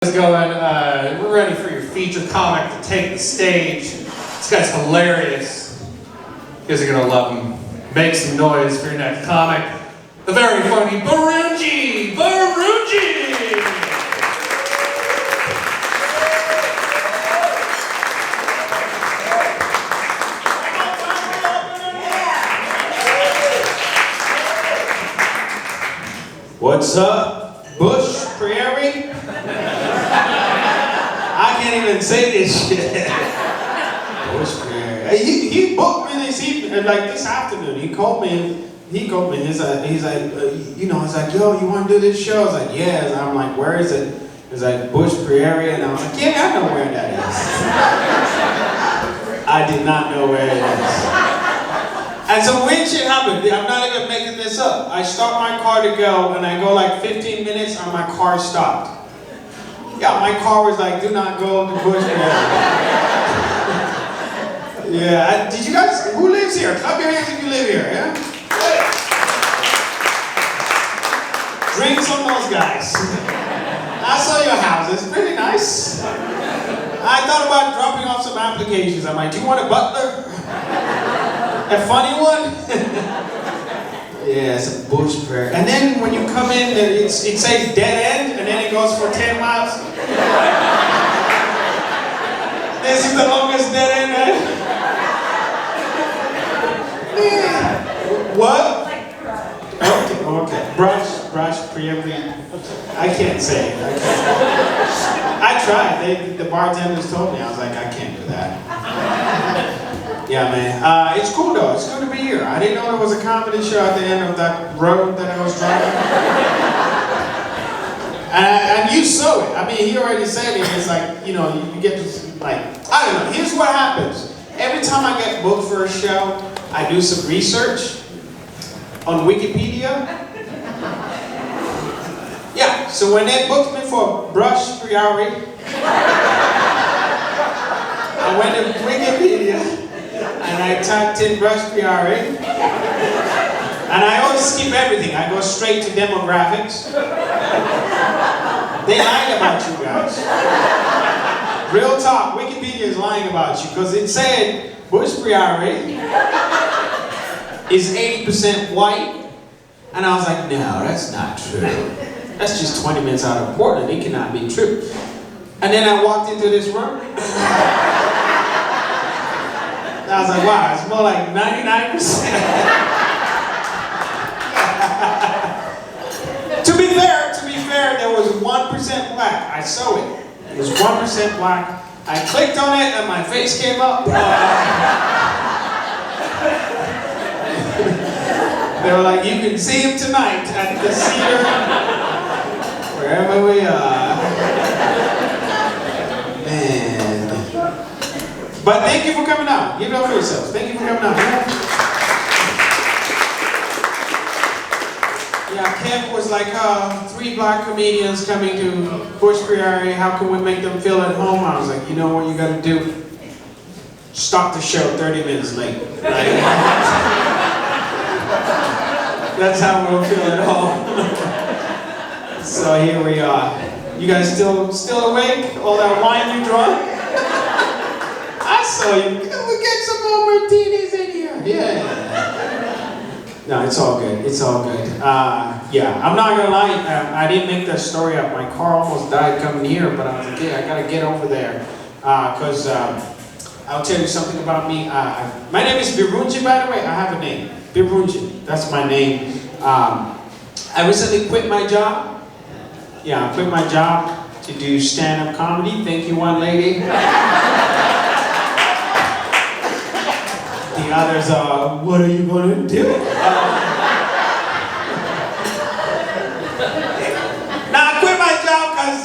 Going, we're ready for your feature comic to take the stage. This guy's hilarious. You guys are gonna love him. Make some noise for your next comic. The very funny Birungi! Birungi! What's up, Brush Prairie? I can't even say this shit. Brush Prairie. He booked me this evening, like this afternoon. He called me. He's like, yo, you want to do this show? I was like, yeah. And I'm like, where is it? He's like, Brush Prairie, and I was like, yeah, I know where that is. I did not know where it is. And some weird shit happened. I'm not even making this up. I start my car to go, and I go like 15 minutes, and my car stopped. Yeah, my car was like, do not go to Brush Prairie. Yeah, did you guys, who lives here? Clap your hands if you live here, yeah? Drinks on those guys. I saw your house, it's pretty nice. I thought about dropping off some applications. I'm like, do you want a butler? A funny one? Yeah, it's a Brush Prairie. And then when you come in, it says dead end, and then it goes for 10 miles. This is the longest dead end, right? What? Okay. Brush Prairie. I can't say it. I tried. The bartenders told me. I was like, I can't do that. Yeah, man. It's cool though. It's good to be here. I didn't know there was a comedy show at the end of that road that I was driving. And you saw it. I mean, he already said it. It's like, you know, you get to, like, I don't know. Here's what happens. Every time I get booked for a show, I do some research on Wikipedia. Yeah, so when they booked me for Brush Prairie, I went to Wikipedia and I typed in Brush Prairie. And I always skip everything. I go straight to demographics. They lied about you guys. Real talk, Wikipedia is lying about you because it said Brush Prairie is 80% white. And I was like, no, that's not true. That's just 20 minutes out of Portland. It cannot be true. And then I walked into this room. I was like, wow, it's more like 99%. To be fair, there was 1% black. I saw it. It was 1% black. I clicked on it and my face came up. They were like, you can see him tonight at the Cedar, wherever we are. Man. But thank you for coming out. Give it up for yourselves. Thank you for coming out. Yeah, Kev was like, 3 black comedians coming to Brush Prairie. How can we make them feel at home? I was like, you know what you gotta do? Stop the show 30 minutes late. Right? That's how we'll feel at home. So here we are. You guys still awake? All that wine you drunk? I saw you. We get some more martinis in here. Yeah. No, it's all good. It's all good. Yeah, I'm not gonna lie. I didn't make that story up. My car almost died coming here, but I was like, yeah, I gotta get over there. Because I'll tell you something about me. My name is Birungi, by the way. I have a name. Birungi. That's my name. I recently quit my job. Yeah, I quit my job to do stand-up comedy. Thank you, one lady. The others are, what are you going to do? Now, I quit my job because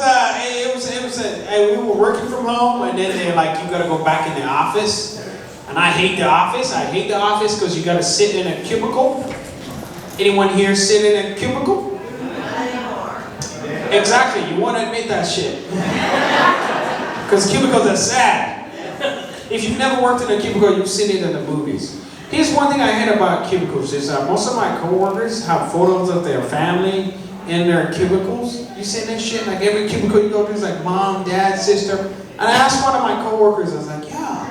we were working from home, and then they're like, you got to go back in the office. And I hate the office. I hate the office because you got to sit in a cubicle. Anyone here sit in a cubicle? Exactly. You want to admit that shit. Because cubicles are sad. If you've never worked in a cubicle, you've seen it in the movies. Here's one thing I hate about cubicles is most of my coworkers have photos of their family in their cubicles. You seen that shit? Like every cubicle you go to is like mom, dad, sister. And I asked one of my coworkers, I was like, yeah,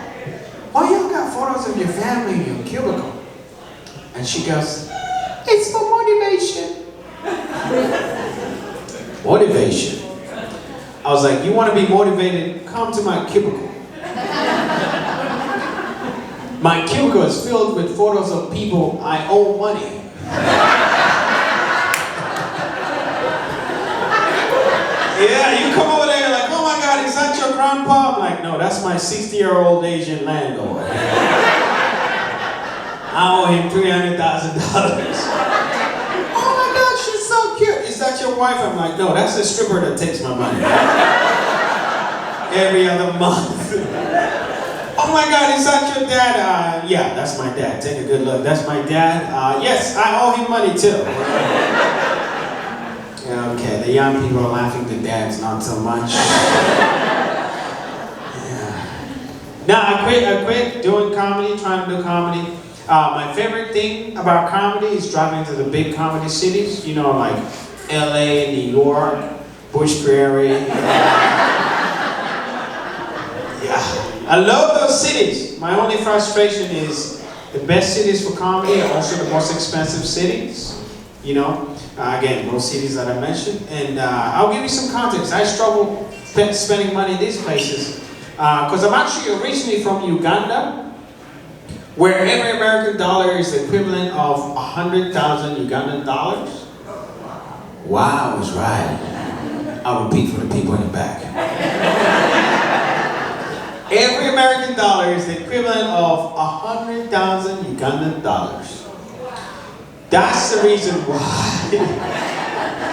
why y'all got photos of your family in your cubicle? And she goes, it's for motivation. Motivation. I was like, you want to be motivated? Come to my cubicle. My cubicle is filled with photos of people I owe money. Yeah, you come over there like, oh my God, is that your grandpa? I'm like, no, that's my 60-year-old Asian landlord. I owe him $300,000. Oh my God, she's so cute. Is that your wife? I'm like, no, that's the stripper that takes my money. Every other month. Oh my God, is that your dad? Yeah, that's my dad. Take a good look. That's my dad. Yes, I owe him money too. Yeah, okay, the young people are laughing, the dads not so much. Yeah. Now, I quit doing comedy, trying to do comedy. My favorite thing about comedy is driving to the big comedy cities, you know, like LA, New York, Brush Prairie. Yeah, I love those cities. My only frustration is the best cities for comedy are also the most expensive cities, you know. Again, those cities that I mentioned. And I'll give you some context. I struggle spending money in these places because I'm actually originally from Uganda, where every American dollar is the equivalent of 100,000 Ugandan dollars. Wow, I was right. I'll repeat for the people in the back. Every American dollar is the equivalent of 100,000 Ugandan dollars. That's the reason why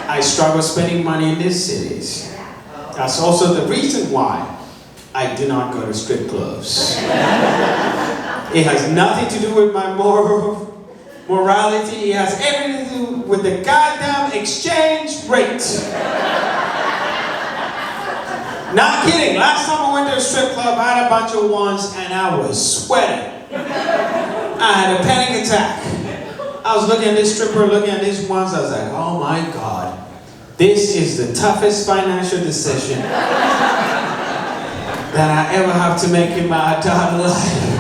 I struggle spending money in these cities. That's also the reason why I do not go to strip clubs. It has nothing to do with my morality. It has everything to do with the goddamn exchange rate. Not kidding. Last time I went to a strip club, I had a bunch of ones and I was sweating. I had a panic attack. I was looking at this stripper, looking at these ones. I was like, oh my God, this is the toughest financial decision that I ever have to make in my entire life.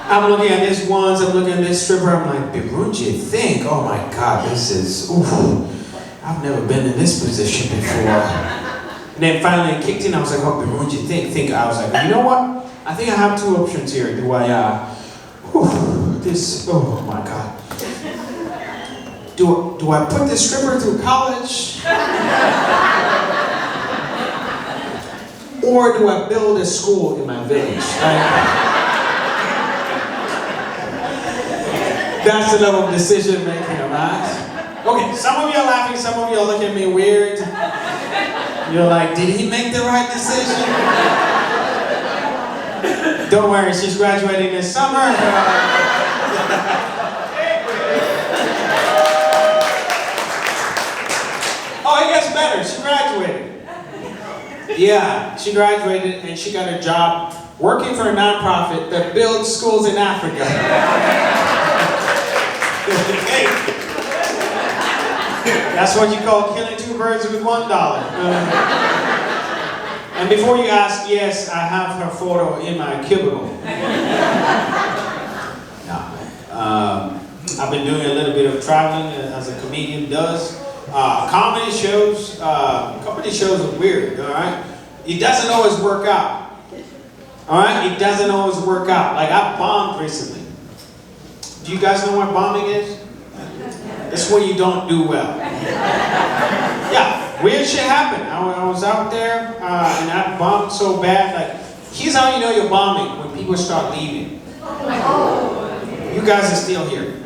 I'm looking at these ones, I'm looking at this stripper, I'm like, Birungi, think, oh my God, this is, oof, I've never been in this position before. And then finally it kicked in, I was like, oh, Birungi, think. I was like, you know what? I think I have two options here. Do I, oh my God. Do I put this stripper through college? Or do I build a school in my village? That's the level of decision making I'm at. Okay, some of you are laughing, some of you are looking at me weird. You're like, did he make the right decision? Don't worry, she's graduating this summer. Oh, it gets better. She graduated. Yeah, she graduated and she got a job working for a nonprofit that builds schools in Africa. That's what you call killing two birds with $1. And before you ask, yes, I have her photo in my cubicle. I've been doing a little bit of traveling as a comedian does. Comedy shows are weird, all right? It doesn't always work out. All right? It doesn't always work out. Like, I bombed recently. Do you guys know what bombing is? It's when you don't do well. Yeah, weird shit happened. I was out there and I bombed so bad. Like, here's how you know you're bombing, when people start leaving. You guys are still here.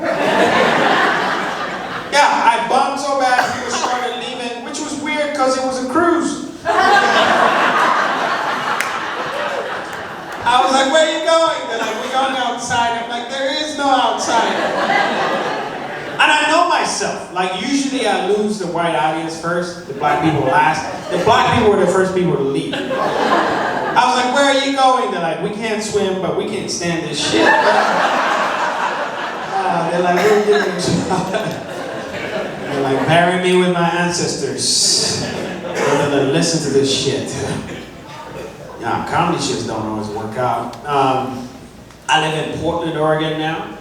Yeah, I bombed so bad people started leaving, which was weird because it was a cruise. I was like, where are you going? They're like, we're going outside. I'm like, there is no outside. And I know myself. Like, usually I lose the white audience first, the black people last. The black people were the first people to leave. I was like, where are you going? They're like, we can't swim, but we can't stand this shit. They're like, we'll give it a shot. They're like, bury me with my ancestors rather than listen to this shit. Yeah, comedy shits don't always work out. I live in Portland, Oregon now.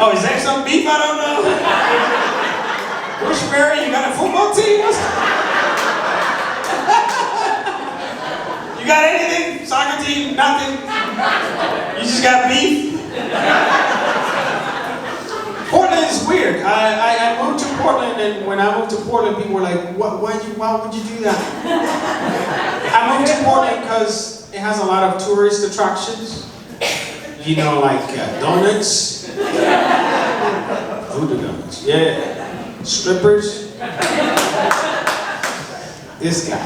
Oh, is there some beef I don't know? Brush Prairie, you got a football team? You got anything? Soccer team? Nothing? You just got beef? Portland is weird. I moved to Portland, and when I moved to Portland, people were like, why would you do that? I moved to Portland because it has a lot of tourist attractions. You know, like donuts. Voodoo donuts. Yeah. Strippers. This guy.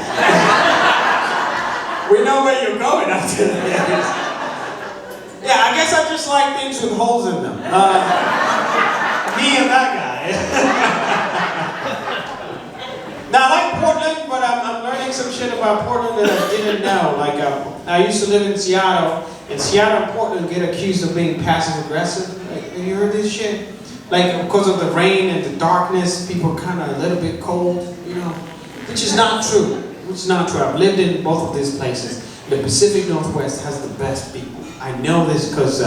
We know where you're going after this. Yeah, I guess I just like things with holes in them. Me and that guy. Now I like Portland, but I'm learning some shit about Portland that I didn't know. Like I used to live in Seattle, and Seattle and Portland get accused of being passive aggressive. Like, have you heard this shit? Like because of the rain and the darkness, people are kind of a little bit cold, you know, which is not true. Which is not true. I've lived in both of these places. The Pacific Northwest has the best people. I know this because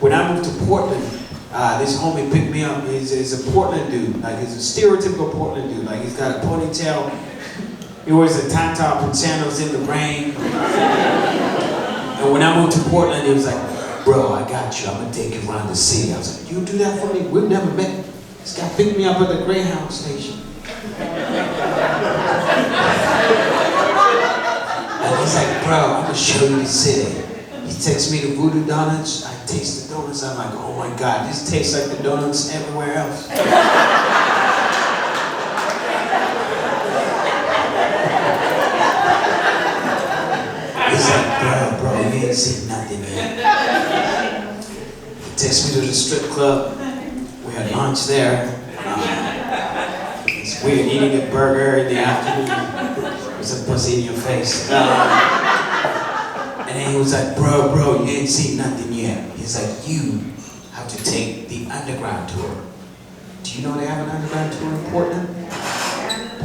when I moved to Portland, this homie picked me up. He's a Portland dude. Like he's a stereotypical Portland dude. Like he's got a ponytail. He wears a tank top and sandals in the rain. And when I moved to Portland, he was like, bro, I got you. I'm gonna take you around the city. I was like, you do that for me? We've never met. This guy picked me up at the Greyhound station. And he's like, bro, I'm gonna show you the city. He takes me to Voodoo Donuts. I taste the donuts. I'm like, oh my God, this tastes like the donuts everywhere else. He's like, bro, you ain't seen nothing yet. He takes me to the strip club. We had lunch there. It's weird eating a burger in the afternoon. There's a pussy in your face. And then he was like, bro, you ain't seen nothing yet. He's like, you have to take the underground tour. Do you know they have an underground tour in Portland?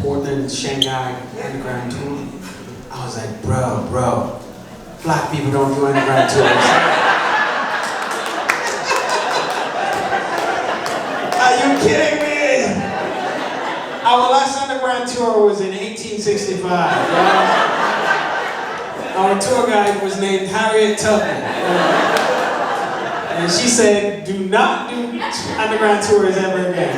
Portland, Shanghai, underground tour. I was like, bro, black people don't do underground tours. Are you kidding me? Our last underground tour was in 1865. Our tour guide was named Harriet Tubman. And she said, do not do underground tours ever again.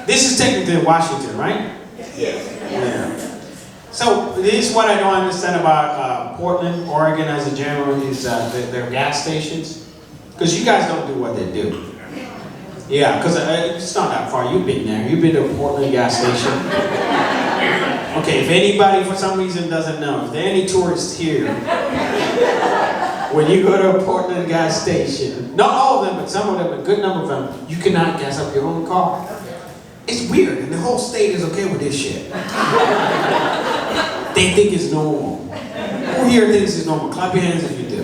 This is technically Washington, right? Yes. Yeah. So this is what I don't understand about Portland, Oregon as a general is their gas stations. Because you guys don't do what they do. Yeah, because it's not that far. You've been there. You've been to a Portland gas station. Okay, if anybody for some reason doesn't know, if there are any tourists here, when you go to a Portland gas station, not all of them, but some of them, a good number of them, you cannot gas up your own car. It's weird, and the whole state is okay with this shit. They think it's normal. Who here thinks it's normal? Clap your hands if you do.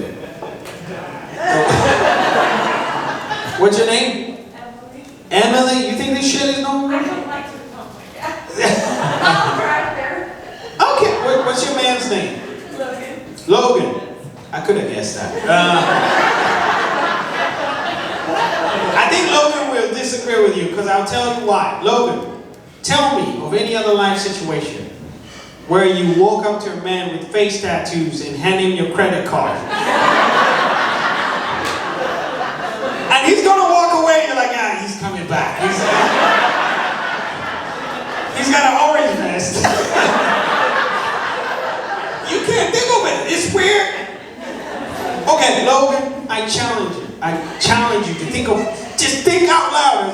What's your name? Emily, you think this shit is normal? I don't like to talk like that. Right there. Okay, what's your man's name? Logan. I could have guessed that. I think Logan will disagree with you, because I'll tell you why. Logan, tell me of any other life situation where you walk up to a man with face tattoos and hand him your credit card. And he's gonna walk away and you're like, he's coming back. He's got an orange vest. You can't think of it. It's weird. Okay, Logan, I challenge you. I challenge you to just think out loud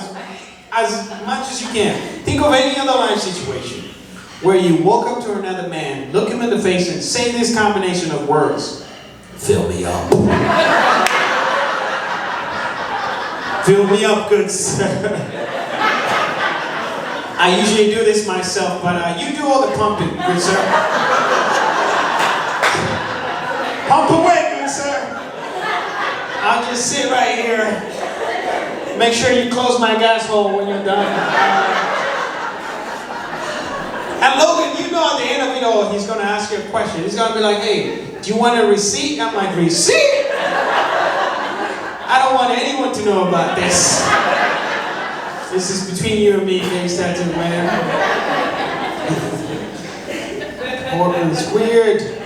as much as you can. Think of any other life situation where you walk up to another man, look him in the face, and say this combination of words. Fill me up. Fill me up, good sir. I usually do this myself, but you do all the pumping, good sir. Pump away, good sir. I'll just sit right here. Make sure you close my gas hole when you're done. And Logan, you know at the end of it all, he's gonna ask you a question. He's gonna be like, hey, do you want a receipt? I'm like, receipt? I don't want anyone to know about this. This is between you and me, face tattoo, man. Portland's weird.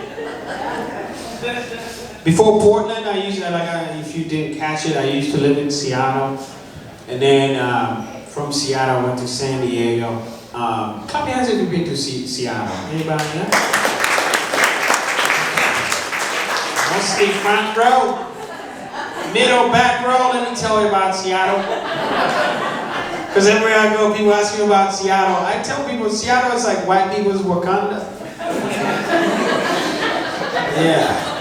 Before Portland, if you didn't catch it, I used to live in Seattle. And then from Seattle, I went to San Diego. Clap your hands if you've been to Seattle. Anybody here? Mostly front row. Middle, back row, let me tell you about Seattle. Because everywhere I go, people ask me about Seattle. I tell people Seattle is like white people's Wakanda. Yeah.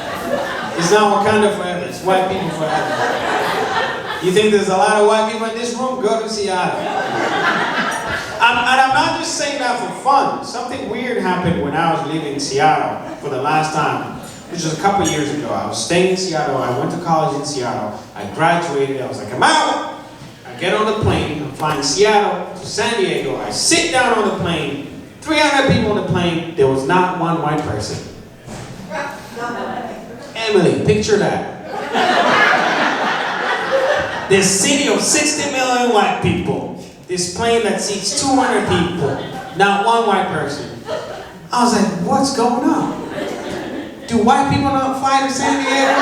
It's not Wakanda forever, it's white people forever. You think there's a lot of white people in this room? Go to Seattle. And I'm not just saying that for fun. Something weird happened when I was leaving Seattle for the last time, which was a couple years ago. I was staying in Seattle, I went to college in Seattle, I graduated, I was like, I'm out! I get on the plane, I'm flying Seattle to San Diego, I sit down on the plane, 300 people on the plane, there was not one white person. Emily, picture that. This city of 60 million white people, this plane that seats 200 people, not one white person. I was like, what's going on? Do white people not fly to San Diego?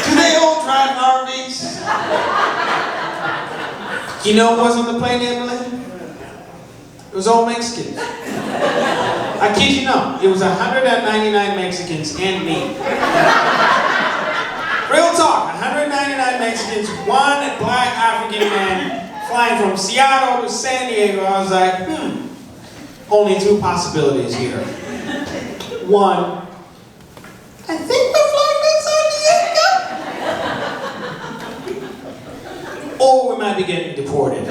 Do they all drive RVs? You know what was on the plane, Emily? It was all Mexicans. I kid you not, it was 199 Mexicans and me. Real talk, 199 Mexicans, one black African man flying from Seattle to San Diego. I was like, only two possibilities here. One, I think we're flying to San Diego. Or we might be getting deported.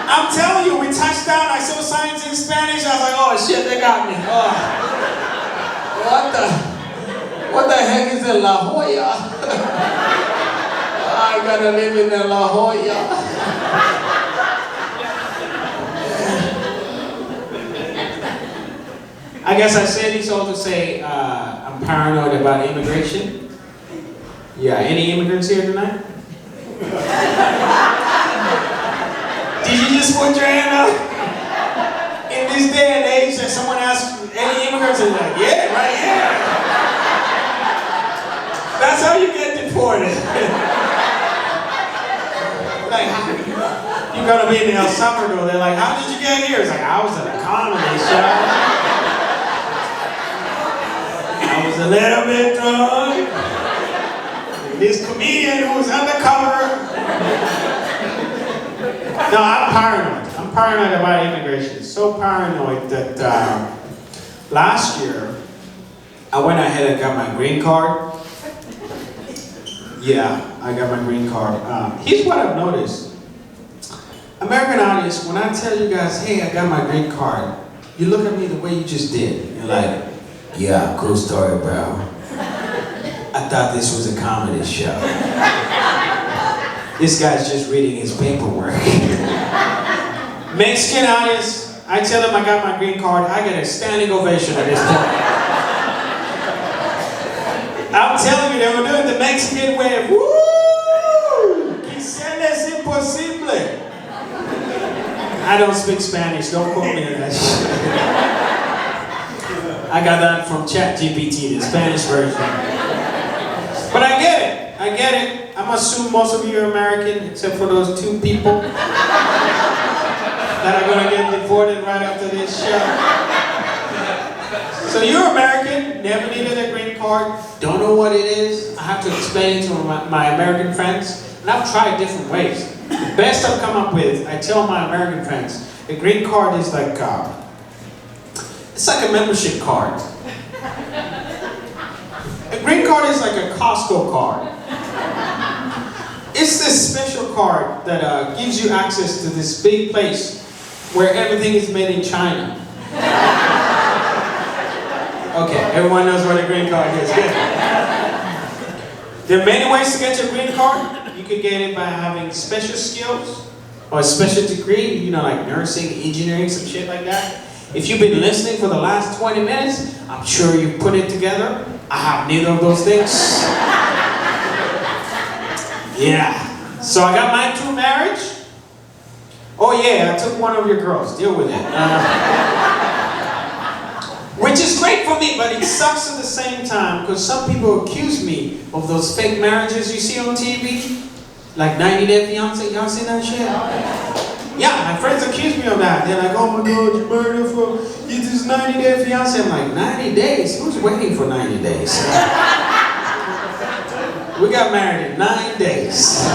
I'm telling you, we touched down, I saw signs in Spanish, I was like, oh shit, they got me. Oh. What the heck is in La Jolla? I gotta live in La Jolla. I guess I said this all to say I'm paranoid about immigration. Yeah, any immigrants here tonight? Did you just put your hand up? In this day and age, that someone asks any immigrants, and like, yeah, right here. That's how you get deported. Like, you're gonna be in El Salvador, they're like, how did you get here? It's like, I was at a comedy show. I was a little bit drunk. This comedian who was undercover. No, I'm paranoid. I'm paranoid about immigration. So paranoid that last year, I went ahead and got my green card. Yeah, I got my green card. Here's what I've noticed. American audience, when I tell you guys, hey, I got my green card, you look at me the way you just did. You're like, yeah, cool story, bro. I thought this was a comedy show. This guy's just reading his paperwork. Mexican audience, I tell them I got my green card, I get a standing ovation at this point. I'm telling you, they were doing the Mexican way. Woo! Quisiera es imposible. I don't speak Spanish, don't quote me on that shit. I got that from ChatGPT, the Spanish version. But I get it. I'm assuming most of you are American, except for those two people that are gonna get deported right after this show. So you're American, never needed a green card, don't know what it is. I have to explain it to my American friends, and I've tried different ways. The best I've come up with, I tell my American friends, a green card is like, it's like a membership card. A green card is like a Costco card. It's this special card that gives you access to this big place where everything is made in China. Okay, everyone knows what a green card is. Good. There are many ways to get your green card. You could get it by having special skills or a special degree, you know, like nursing, engineering, some shit like that. If you've been listening for the last 20 minutes, I'm sure you put it together. I have neither of those things. Yeah. So I got mine through marriage. Oh yeah, I took one of your girls. Deal with it. Which is great for me, but it sucks at the same time because some people accuse me of those fake marriages you see on TV. Like 90 Day Fiancé, y'all seen that shit? Yeah, my friends accuse me of that. They're like, oh my God, you married her for, you this 90 Day Fiancé. I'm like, 90 days? Who's waiting for 90 days? We got married in 9 days.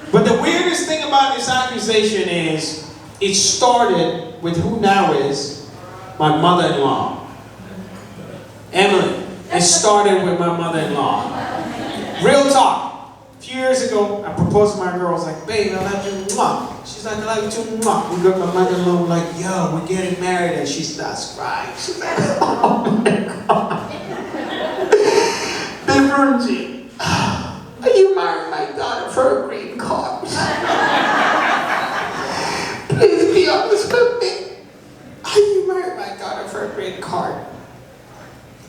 But the weirdest thing about this accusation is, it started with who now is my mother-in-law. Emily. It started with my mother-in-law. Real talk. A few years ago, I proposed to my girl. I was like, babe, I love you. Mwah. She's like, I love you too. Mwah. We got my mother-in-law like, yo, we're getting married. And she starts crying. She's like, oh my God. Birungi, are you marrying my daughter for a green card? Please be honest with me. Are you marrying my daughter for a green card?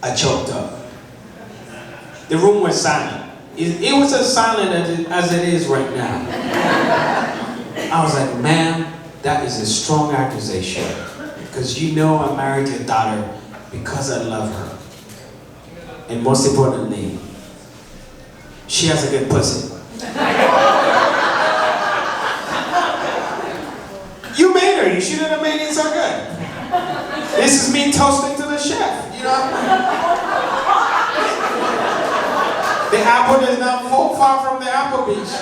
I choked up. The room was silent. It was as silent as it is right now. I was like, ma'am, that is a strong accusation. Because you know I married your daughter because I love her. And most importantly, she has a good pussy. You made her, you shouldn't have made it so good. This is me toasting to the chef, you know? The apple is not far from the apple beach.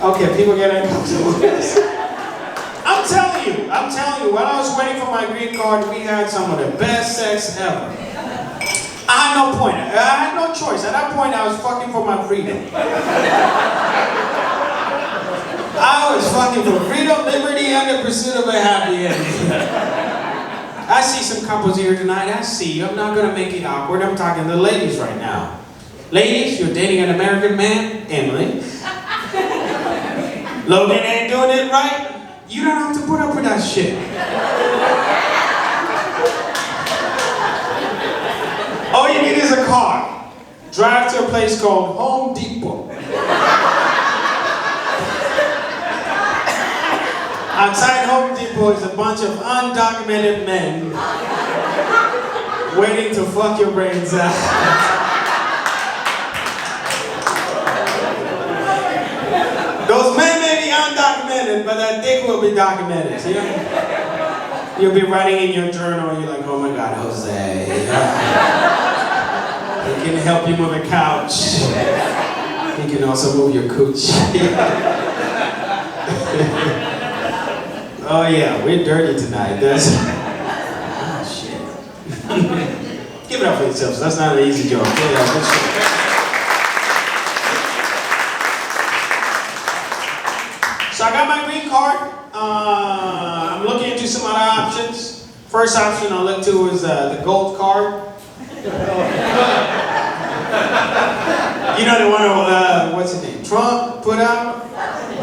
Okay, people get uncomfortable with this. I'm telling you, when I was waiting for my green card, we had some of the best sex ever. I had no point, I had no choice. At that point, I was fucking for my freedom. I was fucking for freedom, liberty, and the pursuit of a happy ending. I see some couples here tonight, I see you. I'm not gonna make it awkward, I'm talking to the ladies right now. Ladies, you're dating an American man, Emily. Logan ain't doing it right. You don't have to put up with that shit. All you need is a car. Drive to a place called Home Depot. Outside Home Depot is a bunch of undocumented men waiting to fuck your brains out. Those men may be undocumented, but that dick will be documented. See? You'll be writing in your journal, you're like, oh my God, Jose. He can help you move a couch. He can also move your cooch. Oh yeah, we're dirty tonight. That's... Oh shit. Give it up for yourselves. That's not an easy job. So I got my green card. I'm looking into some other options. First option I'll look to is the gold card. You know the one, what's his name? Trump put out?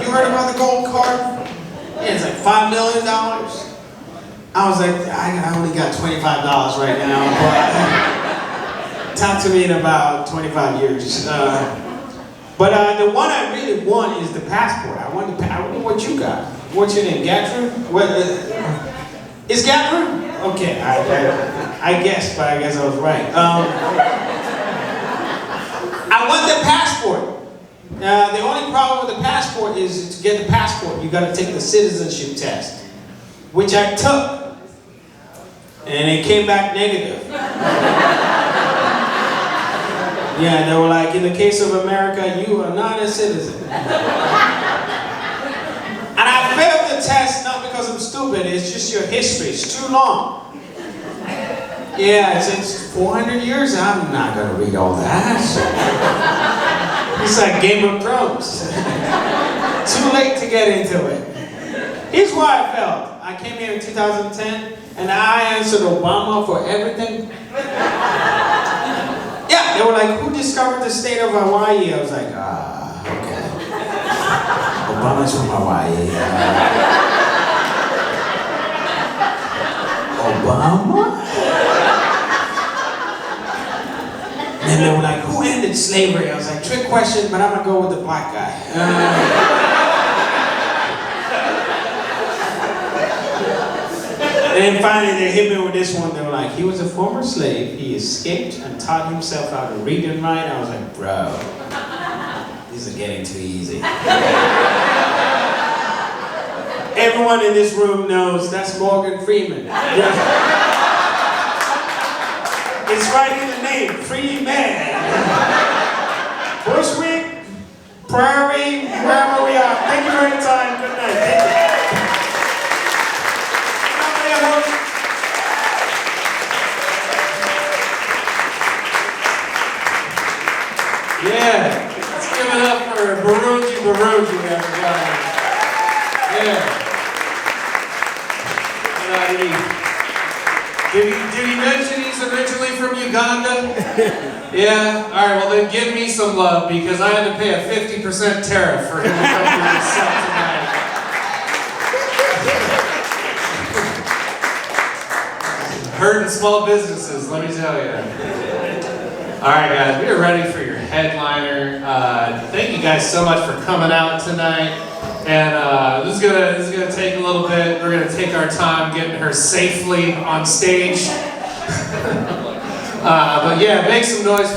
You heard about the gold card? Yeah, it's like $5 million. I was like, I only got $25 right now, but talk to me in about 25 years. But the one I really want is the passport. I wonder what you got. What's your name, Gertrude? What? Is Gertrude? Okay, I guess, but I guess I was right. I want the passport. The only problem with the passport is to get the passport, you got to take the citizenship test, which I took, and it came back negative. Yeah, they were like, in the case of America, you are not a citizen. And I failed the test not because I'm stupid, it's just your history, it's too long. Yeah, it's 400 years, I'm not going to read all that. It's like Game of Thrones. Too late to get into it. Here's why I felt. I came here in 2010, and I answered Obama for everything. Yeah, they were like, who discovered the state of Hawaii? I was like, okay. Obama's from Hawaii. Obama? And they were like, who ended slavery? I was like, trick question, but I'm gonna go with the black guy. And then finally they hit me with this one. They were like, he was a former slave. He escaped and taught himself how to read and write. I was like, bro, these are getting too easy. Everyone in this room knows that's Morgan Freeman. It's right in the name, free man. Brush Prairie, wherever we are. Thank you for your time. Good night. Thank you. Yeah, let's give it up for Birungi, everybody. Yeah. Did he mention he's originally from Uganda? Yeah? Alright, well then give me some love because I had to pay a 50% tariff for him to come to this set tonight. Hurting small businesses, let me tell you. Alright guys, we are ready for your headliner. Thank you guys so much for coming out tonight. And this is gonna take a little bit. We're gonna take our time getting her safely on stage. But yeah, make some noise for